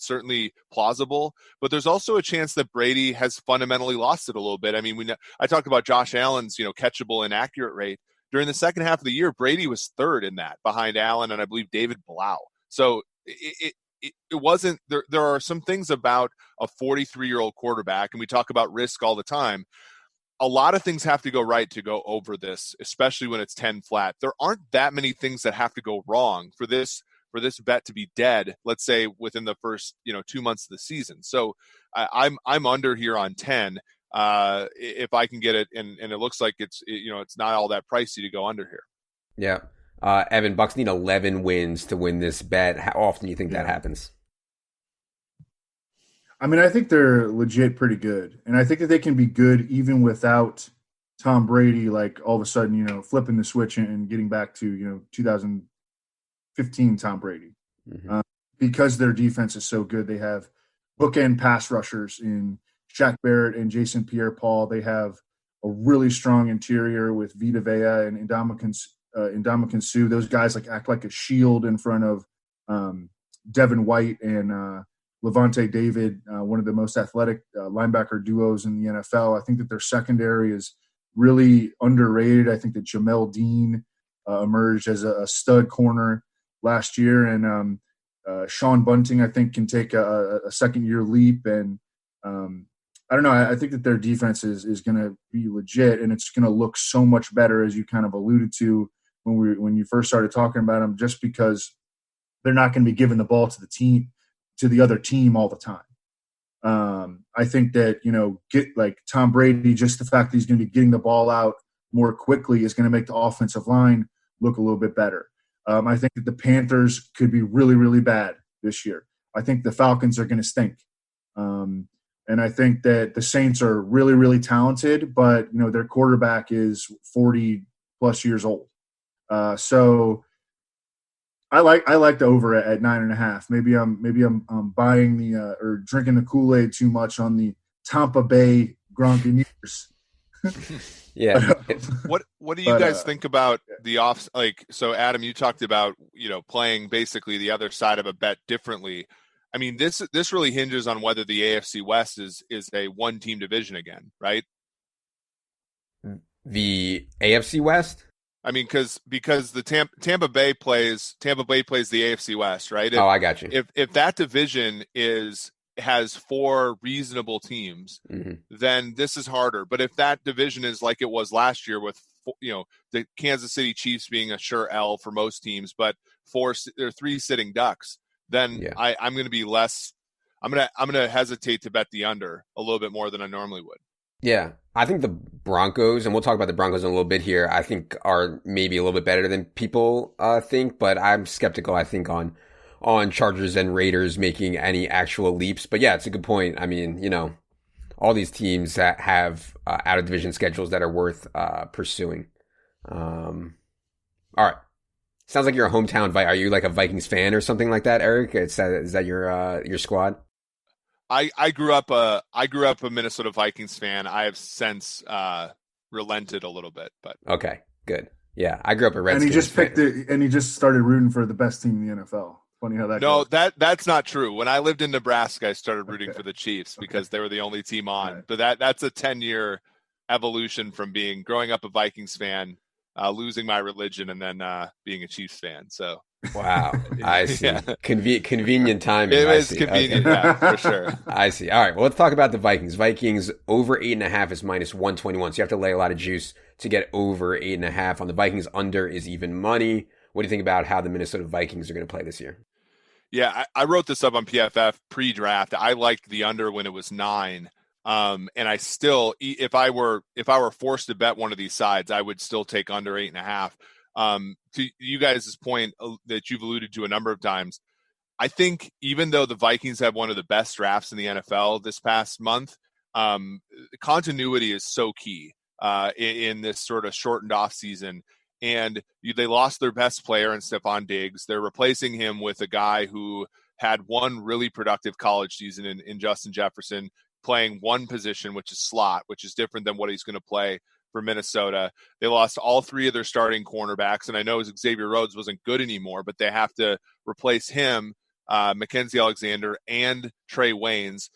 certainly plausible, but there's also a chance that Brady has fundamentally lost it a little bit. I mean, I talked about Josh Allen's, catchable and accurate rate. During the second half of the year, Brady was third in that, behind Allen and I believe David Blau. So it wasn't there. There are some things about a 43-year-old quarterback, and we talk about risk all the time. A lot of things have to go right to go over this, especially when it's 10 flat. There aren't that many things that have to go wrong for this bet to be dead, let's say within the first 2 months of the season. So I'm under here on 10 if I can get it, and it looks like it's not all that pricey to go under here. Yeah. Evan, Bucks need 11 wins to win this bet. How often do you think that happens? I mean, I think they're legit pretty good. And I think that they can be good even without Tom Brady, like all of a sudden, flipping the switch and getting back to, 2015 Tom Brady. Mm-hmm. Because their defense is so good. They have bookend pass rushers in Shaq Barrett and Jason Pierre-Paul. They have a really strong interior with Vita Vea and Ndamukong Suh. Those guys act like a shield in front of Devin White and Levante David, one of the most athletic linebacker duos in the NFL. I think that their secondary is really underrated. I think that Jamel Dean emerged as a stud corner last year, and Sean Bunting, I think, can take a second-year leap. And I don't know. I think that their defense is going to be legit, and it's going to look so much better, as you kind of alluded to when you first started talking about them, just because they're not going to be giving the ball to the other team all the time. I think that, get like Tom Brady, just the fact that he's going to be getting the ball out more quickly is going to make the offensive line look a little bit better. I think that the Panthers could be really, really bad this year. I think the Falcons are going to stink. And I think that the Saints are really, really talented, but, their quarterback is 40-plus years old. So I like the over at 9.5. Maybe I'm buying or drinking the Kool-Aid too much on the Tampa Bay Gronkineers. Yeah. What do you guys think about the off? So Adam, you talked about playing basically the other side of a bet differently. I mean, this really hinges on whether the AFC West is a one-team division again, right? The AFC West. I mean, because the Tampa Bay plays the AFC West, right? I got you. If that division has 4 reasonable teams, mm-hmm. then this is harder. But if that division is like it was last year, with the Kansas City Chiefs being a sure L for most teams, but 3 sitting ducks, then I'm going to be less. I'm going to hesitate to bet the under a little bit more than I normally would. Yeah, I think the Broncos, and we'll talk about the Broncos in a little bit here, I think are maybe a little bit better than people think, but I'm skeptical, I think, on Chargers and Raiders making any actual leaps. But yeah, it's a good point. I mean, all these teams that have out-of-division schedules that are worth pursuing. All right. Sounds like you're a hometown. Are you like a Vikings fan or something like that, Eric? Is that your squad? I grew up a Minnesota Vikings fan. I have since relented a little bit, but okay, good. Yeah, I grew up a Redskins. And he just started rooting for the best team in the NFL. Funny how that goes. That's not true. When I lived in Nebraska, I started rooting for the Chiefs because they were the only team on. Right. But that's a 10-year evolution from growing up a Vikings fan, losing my religion, and then being a Chiefs fan. So wow, I see. Yeah. Convenient timing. It is convenient, okay. Yeah, for sure. I see. All right, well, let's talk about the Vikings. Vikings over 8.5 is minus 121. So you have to lay a lot of juice to get over 8.5. On the Vikings, under is even money. What do you think about how the Minnesota Vikings are going to play this year? Yeah, I wrote this up on PFF pre-draft. I liked the under when it was 9. And I still, if I were forced to bet one of these sides, I would still take under 8.5. To you guys' point that you've alluded to a number of times, I think even though the Vikings have one of the best drafts in the NFL this past month, continuity is so key in this sort of shortened off season. And they lost their best player in Stephon Diggs. They're replacing him with a guy who had one really productive college season in Justin Jefferson, playing one position, which is slot, which is different than what he's going to play for Minnesota. They lost all 3 of their starting cornerbacks, and I know Xavier Rhodes wasn't good anymore, but they have to replace him Mackenzie Alexander, and Trey Waynes,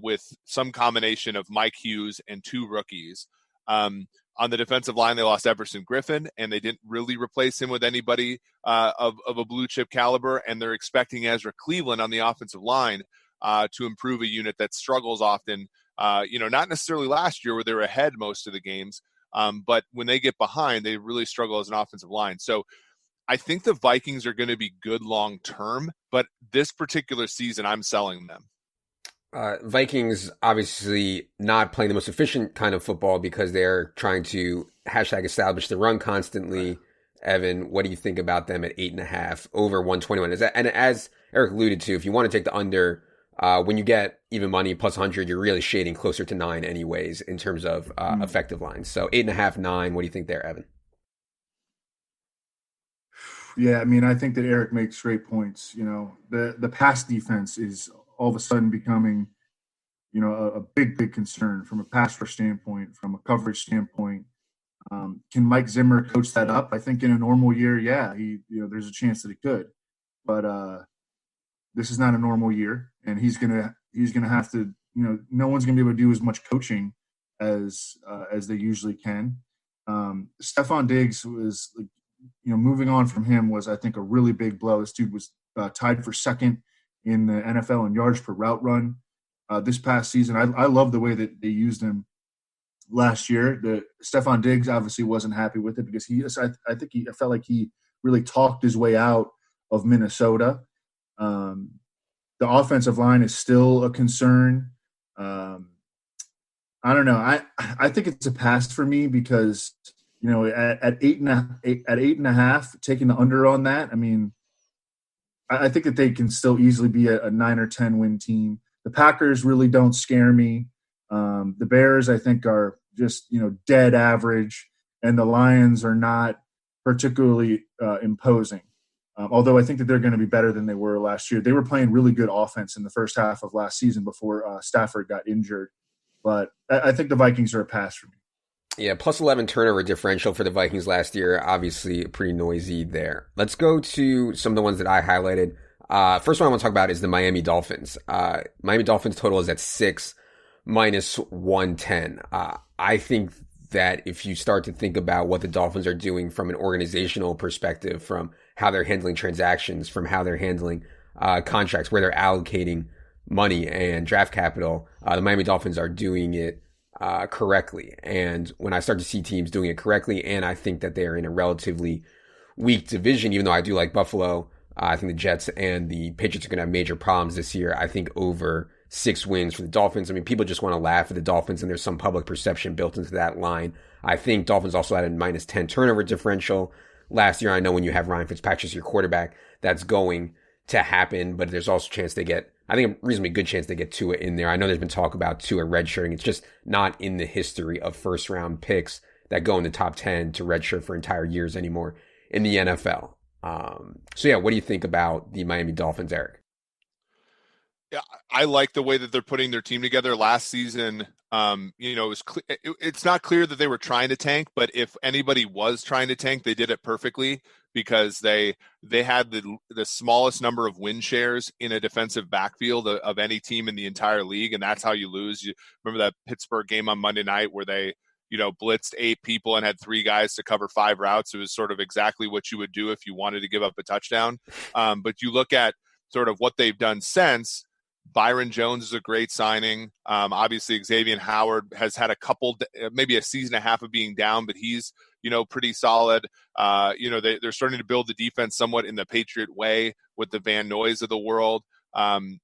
with some combination of Mike Hughes and 2 rookies. On the defensive line, they lost Everson Griffin, and they didn't really replace him with anybody of a blue chip caliber. And they're expecting Ezra Cleveland on the offensive line to improve a unit that struggles often. Not necessarily last year where they were ahead most of the games, but when they get behind, they really struggle as an offensive line. So I think the Vikings are going to be good long term, but this particular season, I'm selling them. Vikings obviously not playing the most efficient kind of football because they're trying to #establish the run constantly. Evan, what do you think about them at 8.5 over 121? And as Eric alluded to, if you want to take the under, when you get even money plus 100, you're really shading closer to 9 anyways in terms of effective lines. So 8.5, 9. What do you think there, Evan? Yeah, I mean, I think that Eric makes great points. The pass defense is all of a sudden becoming, a big concern from a pass rush standpoint, from a coverage standpoint. Can Mike Zimmer coach that up? I think in a normal year, yeah, there's a chance that he could, but this is not a normal year, and he's gonna have to, no one's gonna be able to do as much coaching as they usually can. Stephon Diggs was, moving on from him was, I think, a really big blow. This dude was tied for second in the NFL in yards per route run this past season. I love the way that they used him last year. The Stephon Diggs obviously wasn't happy with it because I felt like he really talked his way out of Minnesota. The offensive line is still a concern. I don't know. I think it's a pass for me because, at 8.5, taking the under on that, I mean, I think that they can still easily be a 9 or 10 win team. The Packers really don't scare me. The Bears, I think, are just, dead average, and the Lions are not particularly imposing. Although I think that they're going to be better than they were last year. They were playing really good offense in the first half of last season before Stafford got injured. But I think the Vikings are a pass for me. Yeah, plus 11 turnover differential for the Vikings last year. Obviously, pretty noisy there. Let's go to some of the ones that I highlighted. First one I want to talk about is the Miami Dolphins. Miami Dolphins total is at 6 minus 110. I think that if you start to think about what the Dolphins are doing from an organizational perspective, from how they're handling transactions, from how they're handling contracts, where they're allocating money and draft capital, the Miami Dolphins are doing it correctly. And when I start to see teams doing it correctly, and I think that they are in a relatively weak division, even though I do like Buffalo, I think the Jets and the Patriots are going to have major problems this year. I think over 6 wins for the Dolphins. I mean, people just want to laugh at the Dolphins, and there's some public perception built into that line. I think Dolphins also had a minus 10 turnover differential last year. I know when you have Ryan Fitzpatrick as your quarterback, that's going to happen, but there's also a chance they get, I think a reasonably good chance they get Tua in there. I know there's been talk about Tua redshirting. It's just not in the history of first round picks that go in the top 10 to redshirt for entire years anymore in the NFL. So yeah, what do you think about the Miami Dolphins, Eric? Yeah, I like the way that they're putting their team together. Last season, it's not clear that they were trying to tank, but if anybody was trying to tank, they did it perfectly because they had the smallest number of win shares in a defensive backfield of any team in the entire league, and that's how you lose. You remember that Pittsburgh game on Monday night where they blitzed 8 people and had 3 guys to cover 5 routes. It was sort of exactly what you would do if you wanted to give up a touchdown. But you look at sort of what they've done since. Byron Jones is a great signing. Obviously, Xavier Howard has had a couple, maybe a season and a half of being down, but he's, pretty solid. They're starting to build the defense somewhat in the Patriot way with the Van Noys of the world. And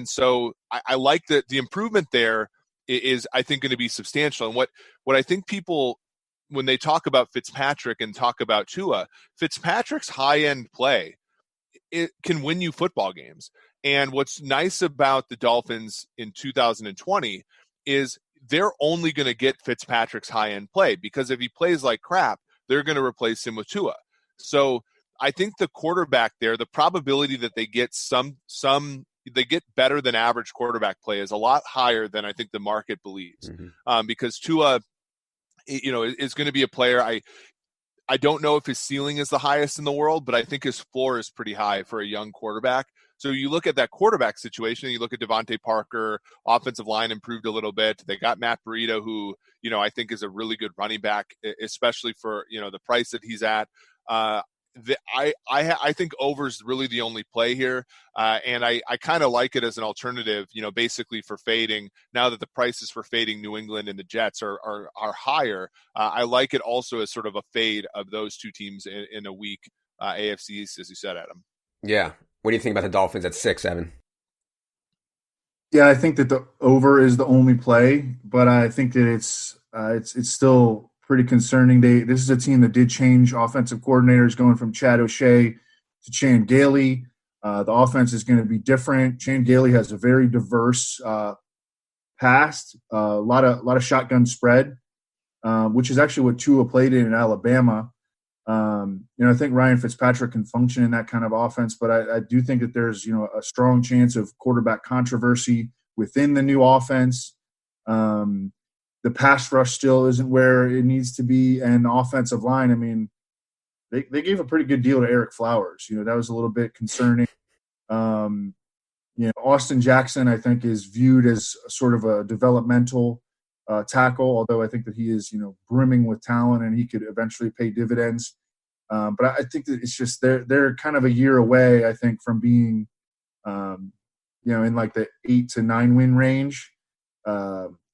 so I like the improvement there is, I think, going to be substantial. And what I think people, when they talk about Fitzpatrick and talk about Tua, Fitzpatrick's high-end play, it can win you football games. And what's nice about the Dolphins in 2020 is they're only going to get Fitzpatrick's high-end play because if he plays like crap, they're going to replace him with Tua. So I think the quarterback there, the probability that they get they get better than average quarterback play is a lot higher than I think the market believes. Because Tua, is going to be a player. I don't know if his ceiling is the highest in the world, but I think his floor is pretty high for a young quarterback. So you look at that quarterback situation, and you look at Devontae Parker, offensive line improved a little bit. They got Matt Breida, who, I think is a really good running back, especially for, the price that he's at. I think over is really the only play here, and I kind of like it as an alternative, basically for fading. Now that the prices for fading New England and the Jets are higher, I like it also as sort of a fade of those two teams in a weak AFC East, as you said, Adam. Yeah. What do you think about the Dolphins at 6, Evan? Yeah, I think that the over is the only play, but I think that it's still pretty concerning. This is a team that did change offensive coordinators, going from Chad O'Shea to Chan Gailey. The offense is going to be different. Chan Gailey has a very diverse past, a lot of shotgun spread, which is actually what Tua played in Alabama. I think Ryan Fitzpatrick can function in that kind of offense, but I do think that there's, a strong chance of quarterback controversy within the new offense. The pass rush still isn't where it needs to be, and the offensive line, I mean, they gave a pretty good deal to Eric Flowers. That was a little bit concerning. Austin Jackson, I think, is viewed as sort of a developmental tackle, although I think that he is, brimming with talent and he could eventually pay dividends. But I think that it's just they're kind of a year away, I think, from being, in like the 8 to 9 win range.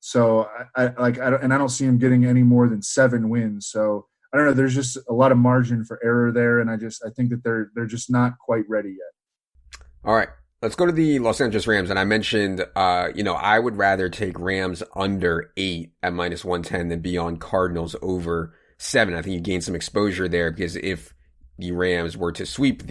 So I don't see him getting any more than 7 wins. So I don't know. There's just a lot of margin for error there, and I think that they're just not quite ready yet. All right. Let's go to the Los Angeles Rams. And I mentioned, I would rather take Rams under 8 at -110 than be on Cardinals over 7. I think you gain some exposure there, because if the Rams were to sweep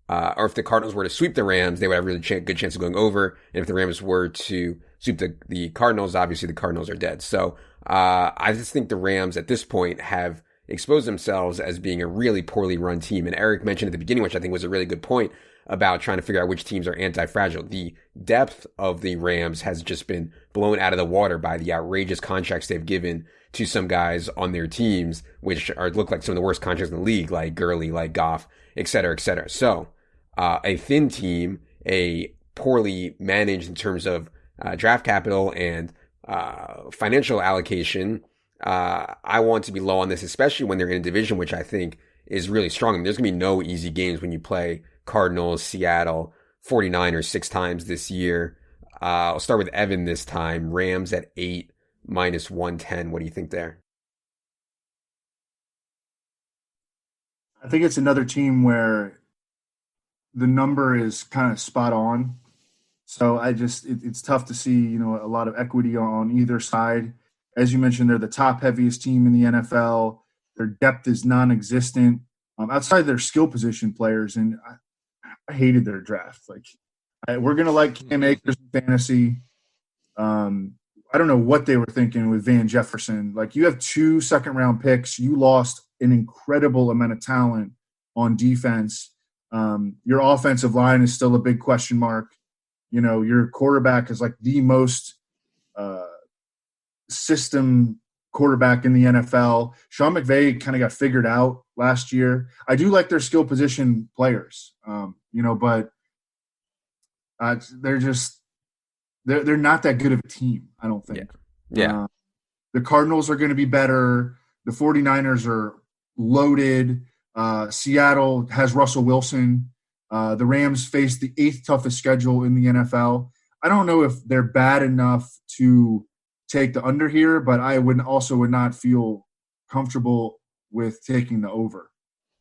or if the Cardinals were to sweep the Rams, they would have a really good chance of going over. And if the Rams were to sweep the Cardinals, obviously the Cardinals are dead. So I just think the Rams at this point have exposed themselves as being a really poorly run team. And Eric mentioned at the beginning, which I think was a really good point, about trying to figure out which teams are anti-fragile. The depth of the Rams has just been blown out of the water by the outrageous contracts they've given to some guys on their teams, which look like some of the worst contracts in the league, like Gurley, like Goff, et cetera, et cetera. So a thin team, a poorly managed in terms of draft capital and financial allocation. I want to be low on this, especially when they're in a division which I think is really strong. I mean, there's going to be no easy games when you play Cardinals, Seattle, 49ers 6 times this year. I'll start with Evan this time. Rams at 8 -110. What do you think there? I think it's another team where the number is kind of spot on. So it's tough to see, a lot of equity on either side. As you mentioned, they're the top heaviest team in the NFL. Their depth is non-existent outside of their skill position players. And I hated their draft. We're going to like Cam Akers in fantasy. I don't know what they were thinking with Van Jefferson. You have 2 second-round picks. You lost an incredible amount of talent on defense. Your offensive line is still a big question mark. Your quarterback is the most system quarterback in the NFL. Sean McVay kind of got figured out last year. I do like their skill position players, but they're not that good of a team, I don't think. Yeah. The Cardinals are going to be better. The 49ers are loaded. Seattle has Russell Wilson. The Rams face the 8th toughest schedule in the NFL. I don't know if they're bad enough to take the under here, but I would not feel comfortable with taking the over.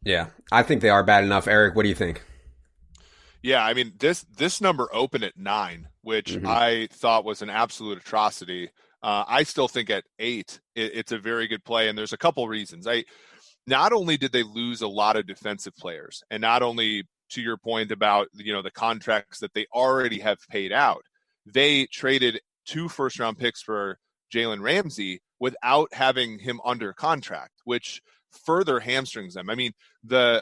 Yeah, I think they are bad enough. Eric, what do you think? Yeah, I mean, this number opened at 9, which I thought was an absolute atrocity. I still think at 8, it's a very good play, and there's a couple reasons. Not only did they lose a lot of defensive players, and not only to your point about the contracts that they already have paid out, they traded 2 first-round picks for Jalen Ramsey without having him under contract, which further hamstrings them. I mean, the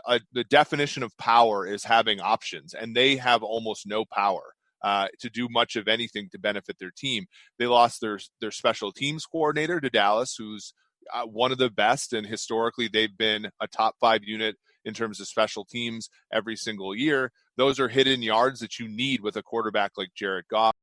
definition of power is having options, and they have almost no power to do much of anything to benefit their team. They lost their special teams coordinator to Dallas, who's one of the best, and historically they've been a top 5 unit in terms of special teams every single year. Those are hidden yards that you need with a quarterback like Jared Goff.